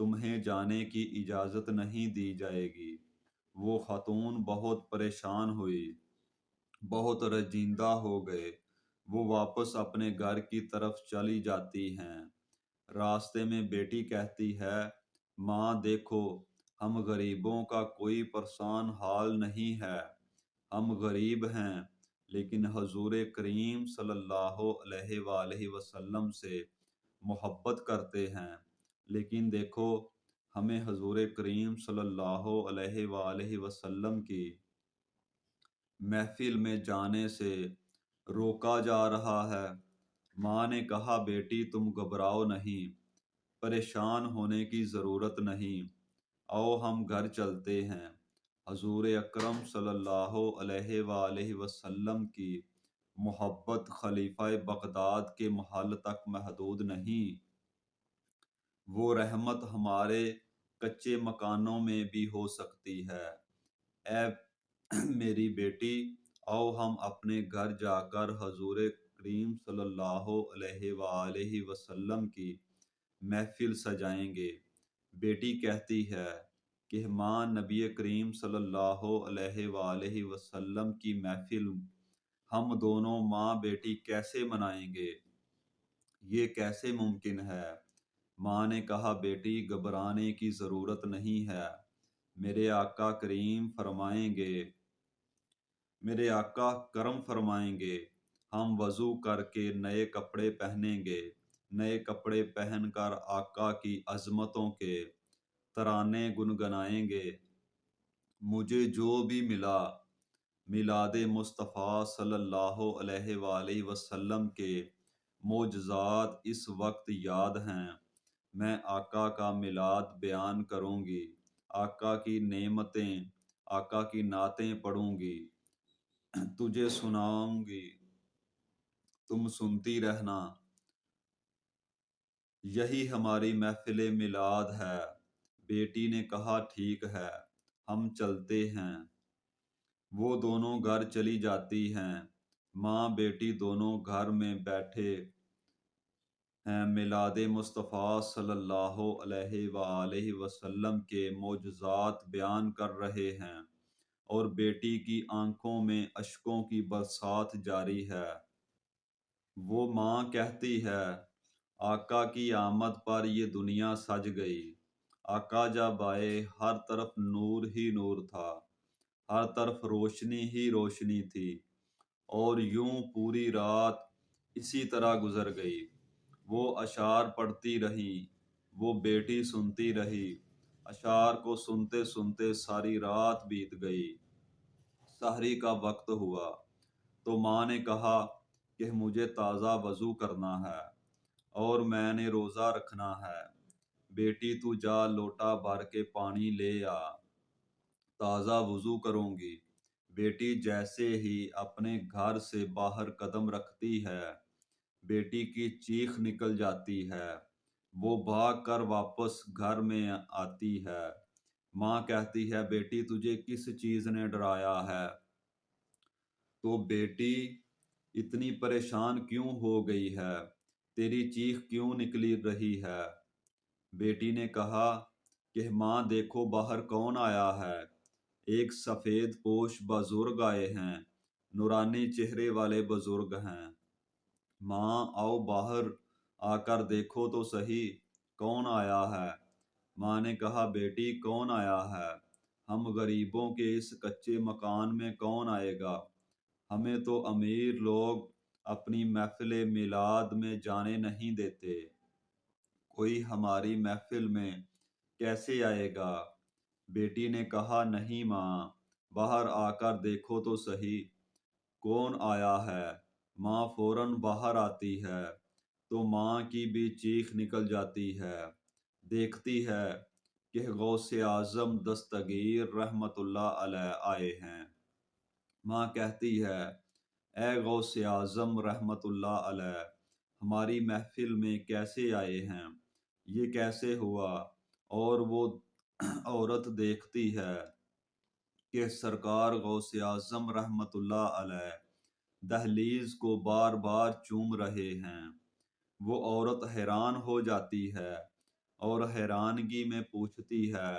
تمہیں جانے کی اجازت نہیں دی جائے گی۔ وہ خاتون بہت پریشان ہوئی، بہت رنجیدہ ہو گئے۔ وہ واپس اپنے گھر کی طرف چلی جاتی ہیں۔ راستے میں بیٹی کہتی ہے، ماں دیکھو، ہم غریبوں کا کوئی پریشان حال نہیں ہے۔ ہم غریب ہیں لیکن حضور کریم صلی اللہ علیہ وآلہ وسلم سے محبت کرتے ہیں۔ لیکن دیکھو، ہمیں حضور کریم صلی اللہ علیہ وآلہ وسلم کی محفل میں جانے سے روکا جا رہا ہے۔ ماں نے کہا، بیٹی تم گھبراؤ نہیں، پریشان ہونے کی ضرورت نہیں، آؤ ہم گھر چلتے ہیں۔ حضور اکرم صلی اللہ علیہ وآلہ وسلم کی محبت خلیفہ بغداد کے محل تک محدود نہیں، وہ رحمت ہمارے کچے مکانوں میں بھی ہو سکتی ہے۔ اے میری بیٹی، آؤ ہم اپنے گھر جا کر حضور کریم صلی اللہ علیہ وآلہ وسلم کی محفل سجائیں گے۔ بیٹی کہتی ہے کہ ماں، نبی کریم صلی اللہ علیہ وآلہ وسلم کی محفل ہم دونوں ماں بیٹی کیسے منائیں گے؟ یہ کیسے ممکن ہے؟ ماں نے کہا، بیٹی گھبرانے کی ضرورت نہیں ہے، میرے آقا کرم فرمائیں گے، ہم وضو کر کے نئے کپڑے پہنیں گے، نئے کپڑے پہن کر آقا کی عظمتوں کے ترانے گنگنائیں گے۔ مجھے جو بھی ملا، میلاد مصطفیٰ صلی اللہ علیہ وآلہ وسلم کے معجزات اس وقت یاد ہیں۔ میں آقا کا میلاد بیان کروں گی، آقا کی نعمتیں، آقا کی نعتیں پڑھوں گی، تجھے سناؤں گی، تم سنتی رہنا۔ یہی ہماری محفل میلاد ہے۔ بیٹی نے کہا، ٹھیک ہے، ہم چلتے ہیں۔ وہ دونوں گھر چلی جاتی ہیں۔ ماں بیٹی دونوں گھر میں بیٹھے ہیں، میلاد مصطفیٰ صلی اللہ علیہ وآلہ وسلم کے معجزات بیان کر رہے ہیں، اور بیٹی کی آنکھوں میں اشکوں کی برسات جاری ہے۔ وہ ماں کہتی ہے، آقا کی آمد پر یہ دنیا سج گئی۔ آقا جب آئے ہر طرف نور ہی نور تھا، ہر طرف روشنی ہی روشنی تھی، اور یوں پوری رات اسی طرح گزر گئی۔ وہ اشعار پڑھتی رہی، وہ بیٹی سنتی رہی۔ اشعار کو سنتے سنتے ساری رات بیت گئی۔ سحری کا وقت ہوا تو ماں نے کہا کہ مجھے تازہ وضو کرنا ہے اور میں نے روزہ رکھنا ہے۔ بیٹی تو جا لوٹا بھر کے پانی لے آ، تازہ وضو کروں گی۔ بیٹی جیسے ہی اپنے گھر سے باہر قدم رکھتی ہے، بیٹی کی چیخ نکل جاتی ہے۔ وہ بھاگ کر واپس گھر میں آتی ہے۔ ماں کہتی ہے، بیٹی تجھے کس چیز نے ڈرایا ہے؟ تو بیٹی اتنی پریشان کیوں ہو گئی ہے؟ تیری چیخ کیوں نکلی رہی ہے؟ بیٹی نے کہا کہ ماں دیکھو باہر کون آیا ہے۔ ایک سفید پوش بزرگ آئے ہیں، نورانی چہرے والے بزرگ ہیں۔ ماں آؤ باہر آ کر دیکھو تو صحیح کون آیا ہے۔ ماں نے کہا، بیٹی کون آیا ہے؟ ہم غریبوں کے اس کچے مکان میں کون آئے گا؟ ہمیں تو امیر لوگ اپنی محفل میلاد میں جانے نہیں دیتے، کوئی ہماری محفل میں کیسے آئے گا؟ بیٹی نے کہا، نہیں ماں، باہر آ کر دیکھو تو صحیح کون آیا ہے۔ ماں فوراً باہر آتی ہے تو ماں کی بھی چیخ نکل جاتی ہے۔ دیکھتی ہے کہ غوث اعظم دستگیر رحمت اللہ علیہ آئے ہیں۔ ماں کہتی ہے، اے غوث اعظم رحمت اللہ علیہ، ہماری محفل میں کیسے آئے ہیں؟ یہ کیسے ہوا؟ اور وہ عورت دیکھتی ہے کہ سرکار غوث اعظم رحمت اللہ علیہ دہلیز کو بار بار چوم رہے ہیں۔ وہ عورت حیران ہو جاتی ہے اور حیرانگی میں پوچھتی ہے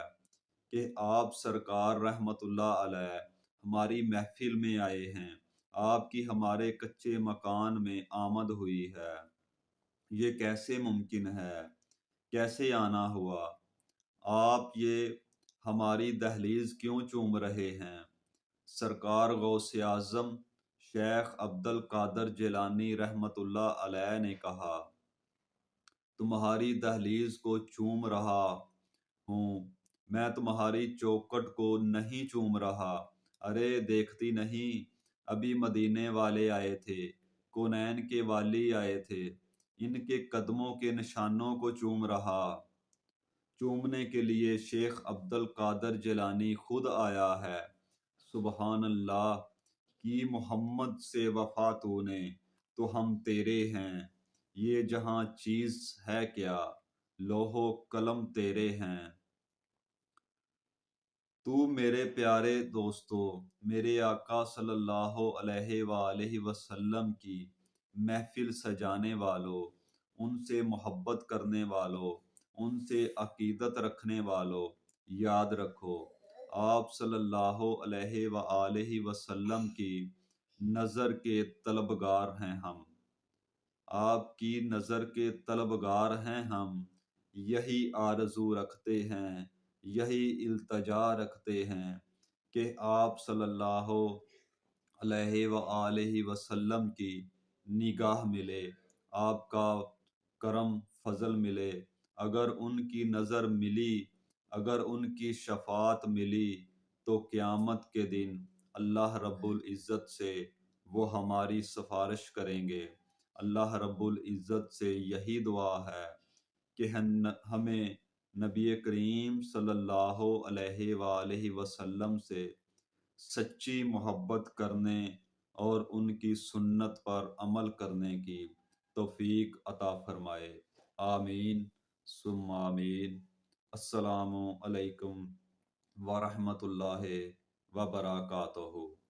کہ آپ سرکار رحمت اللہ علیہ ہماری محفل میں آئے ہیں، آپ کی ہمارے کچے مکان میں آمد ہوئی ہے، یہ کیسے ممکن ہے؟ کیسے آنا ہوا؟ آپ یہ ہماری دہلیز کیوں چوم رہے ہیں؟ سرکار غوث اعظم شیخ عبد القادر جیلانی رحمت اللہ علیہ نے کہا، تمہاری دہلیز کو چوم رہا ہوں، میں تمہاری چوکٹ کو نہیں چوم رہا۔ ارے دیکھتی نہیں، ابھی مدینے والے آئے تھے، کونین کے والی آئے تھے، ان کے قدموں کے نشانوں کو چوم رہا۔ چومنے کے لیے شیخ عبد القادر جیلانی خود آیا ہے۔ سبحان اللہ، کی محمد سے وفا تو نے، تو ہم تیرے ہیں، یہ جہاں چیز ہے کیا، لوح و قلم تیرے ہیں۔ تو میرے پیارے دوستو، میرے آقا صلی اللہ علیہ وآلہ وسلم کی محفل سجانے والوں، ان سے محبت کرنے والوں، ان سے عقیدت رکھنے والوں، یاد رکھو، آپ صلی اللہ علیہ وآلہ وسلم کی نظر کے طلبگار ہیں ہم، آپ کی نظر کے طلبگار ہیں ہم، یہی آرزو رکھتے ہیں، یہی التجا رکھتے ہیں کہ آپ صلی اللہ علیہ وآلہ وسلم کی نگاہ ملے، آپ کا کرم فضل ملے۔ اگر ان کی نظر ملی، اگر ان کی شفاعت ملی، تو قیامت کے دن اللہ رب العزت سے وہ ہماری سفارش کریں گے۔ اللہ رب العزت سے یہی دعا ہے کہ ہمیں نبی کریم صلی اللہ علیہ وآلہ وسلم سے سچی محبت کرنے اور ان کی سنت پر عمل کرنے کی توفیق عطا فرمائے۔ آمین ثم آمین۔ السلام علیکم ورحمۃ اللہ وبرکاتہ۔